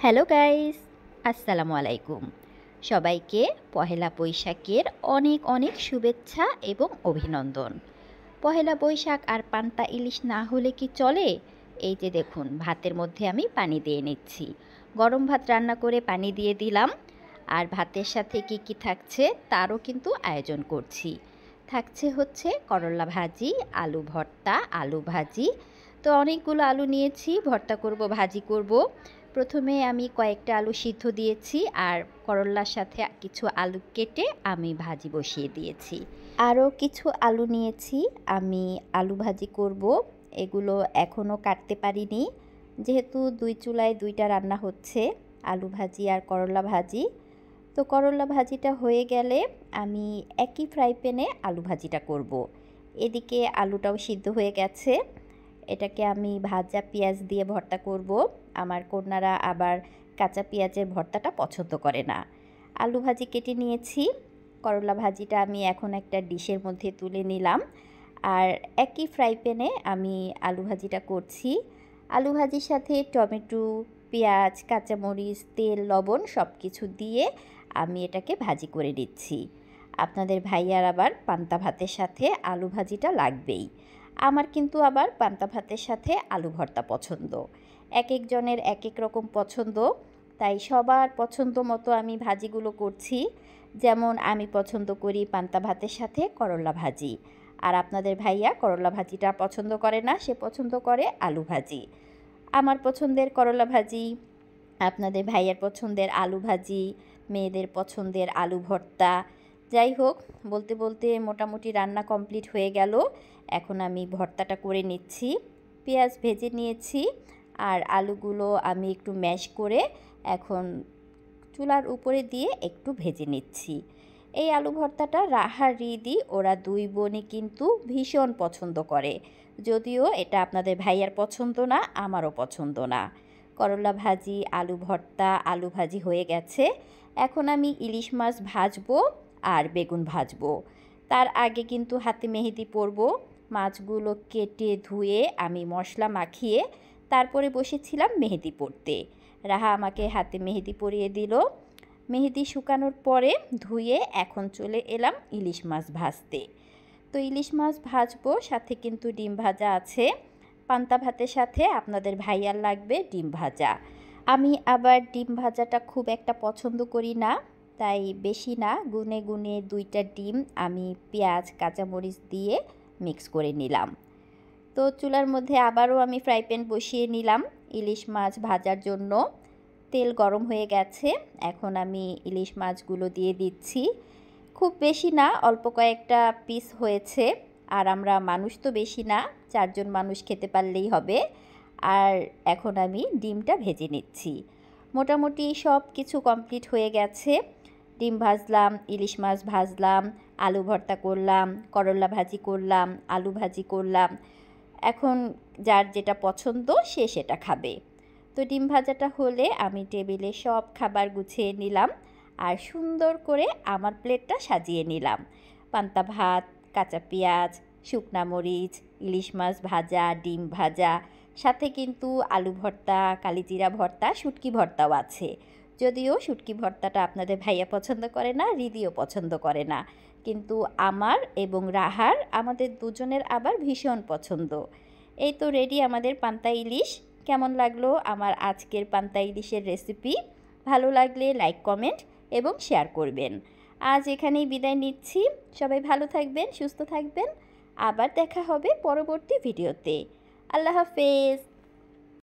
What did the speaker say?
Hello guys, আসসালামু আলাইকুম। সবাইকে পহেলা বৈশাখের অনেক অনেক শুভেচ্ছা এবং অভিনন্দন। পহেলা বৈশাখ আর পান্তা ইলিশ না হলে কি চলে? এই যে দেখুন, ভাতের মধ্যে আমি পানি দিয়ে নিচ্ছি। গরম ভাত রান্না করে পানি দিয়ে দিলাম। আর ভাতের সাথে কি কি থাকছে তারও কিন্তু আয়োজন করছি। থাকছে হচ্ছে করলা ভাজি, আলু ভর্তা, আলু ভাজি। তো অনেকগুলো আলু নিয়েছি, ভর্তা করব, ভাজি করব। প্রথমে আমি কয়েকটা আলু সিদ্ধ দিয়েছি আর করলার সাথে কিছু আলু কেটে আমি ভাজি বসিয়ে দিয়েছি। আরও কিছু আলু নিয়েছি, আমি আলু ভাজি করব। এগুলো এখনও কাটতে পারিনি, যেহেতু দুই চুলায় দুইটা রান্না হচ্ছে, আলু ভাজি আর করলা ভাজি। তো করলা ভাজিটা হয়ে গেলে আমি একই ফ্রাই প্যানে আলু ভাজিটা করব। এদিকে আলুটাও সিদ্ধ হয়ে গেছে, এটাকে আমি ভাজা পেঁয়াজ দিয়ে ভর্তা করব। আমার কন্যারা আবার কাঁচা পেঁয়াজের ভর্তাটা পছন্দ করে না। আলু ভাজি কেটে নিয়েছি, করলা ভাজিটা আমি এখন একটা ডিশের মধ্যে তুলে নিলাম। আর একই ফ্রাই প্যানে আমি আলু ভাজিটা করছি। আলু ভাজির সাথে টমেটো, পেঁয়াজ, কাঁচামরিচ, তেল, লবণ সব কিছু দিয়ে আমি এটাকে ভাজি করে নিচ্ছি। আপনাদের ভাইয়ার আবার পান্তা ভাতের সাথে আলু ভাজিটা লাগবেই। আমার কিন্তু আবার পান্তা ভাতের সাথে আলু ভর্তা পছন্দ। এক একজনের এক এক রকম পছন্দ, তাই সবার পছন্দ মতো আমি ভাজিগুলো করছি। যেমন আমি পছন্দ করি পান্তা ভাতের সাথে করলা ভাজি, আর আপনাদের ভাইয়া করলা ভাজিটা পছন্দ করে না, সে পছন্দ করে আলু ভাজি। আমার পছন্দের করলা ভাজি, আপনাদের ভাইয়ার পছন্দের আলু ভাজি, মেয়েদের পছন্দের আলু ভর্তা। যাই হোক, বলতে বলতে মোটামুটি রান্না কমপ্লিট হয়ে গেল। এখন আমি ভর্তাটা করে নিচ্ছি। পেঁয়াজ ভেজে নিয়েছি আর আলুগুলো আমি একটু ম্যাশ করে এখন চুলার উপরে দিয়ে একটু ভেজে নিচ্ছি। এই আলু ভর্তাটা রাহা রিদি ওরা দুই বোনই কিন্তু ভীষণ পছন্দ করে, যদিও এটা আপনাদের ভাইয়ার পছন্দ না, আমারও পছন্দ না। করলা ভাজি, আলু ভর্তা, আলু ভাজি হয়ে গেছে। এখন আমি ইলিশ মাছ ভাজবো আর বেগুন ভাজবো। তার আগে কিন্তু হাতে মেহেদি পরব। মাছগুলো কেটে ধুয়ে আমি মশলা মাখিয়ে তারপরে বসেছিলাম মেহেদি পরতে। রাহা আমাকে হাতে মেহেদি পরিয়ে দিল। মেহেদি শুকানোর পরে ধুয়ে এখন চলে এলাম ইলিশ মাছ ভাজতে। তো ইলিশ মাছ ভাজবো, সাথে কিন্তু ডিম ভাজা আছে। পান্তা ভাতের সাথে আপনাদের ভাইয়ার লাগবে ডিম ভাজা। আমি আবার ডিম ভাজাটা খুব একটা পছন্দ করি না, তাই বেশি না, গুনে গুনে দুইটা ডিম আমি পেঁয়াজ কাঁচামরিচ দিয়ে মিক্স করে নিলাম। তো চুলার মধ্যে আবারও আমি ফ্রাই প্যান বসিয়ে নিলাম ইলিশ মাছ ভাজার জন্য। তেল গরম হয়ে গেছে, এখন আমি ইলিশ মাছগুলো দিয়ে দিচ্ছি। খুব বেশি না, অল্প কয়েকটা পিস হয়েছে, আর আমরা মানুষ তো বেশি না, 4 জন মানুষ খেতে পারলেই হবে। আর এখন আমি ডিমটা ভেজে নিচ্ছি। মোটামুটি সব কিছু কমপ্লিট হয়ে গেছে। ডিম ভাজলাম, ইলিশ মাছ ভাজলাম, আলু ভর্তা করলাম, করলা ভাজি করলাম, আলু ভাজি করলাম। এখন যার যেটা পছন্দ সে সেটা খাবে। তো ডিম ভাজাটা হলে আমি টেবিলে সব খাবার গুছিয়ে নিলাম আর সুন্দর করে আমার প্লেটটা সাজিয়ে নিলাম। পান্তা ভাত, কাঁচা পেঁয়াজ, শুকনা মরিচ, ইলিশ মাছ ভাজা, ডিম ভাজা, সাথে কিন্তু আলু ভর্তা, কালিজিরা ভর্তা, শুটকি ভর্তাও আছে। যদিও শুটকি ভর্তাটা আপনাদের ভাইয়া পছন্দ করে না, রিদিও পছন্দ করে না, কিন্তু আমার এবং রাহার, আমাদের দুজনের আবার ভীষণ পছন্দ। এই তো রেডি আমাদের পান্তা ইলিশ। কেমন লাগলো আমার আজকের পান্তা ইলিশের রেসিপি? ভালো লাগলে লাইক, কমেন্ট এবং শেয়ার করবেন। আজ এখানেই বিদায় নিচ্ছি। সবাই ভালো থাকবেন, সুস্থ থাকবেন। আবার দেখা হবে পরবর্তী ভিডিওতে। আল্লাহ হাফেজ।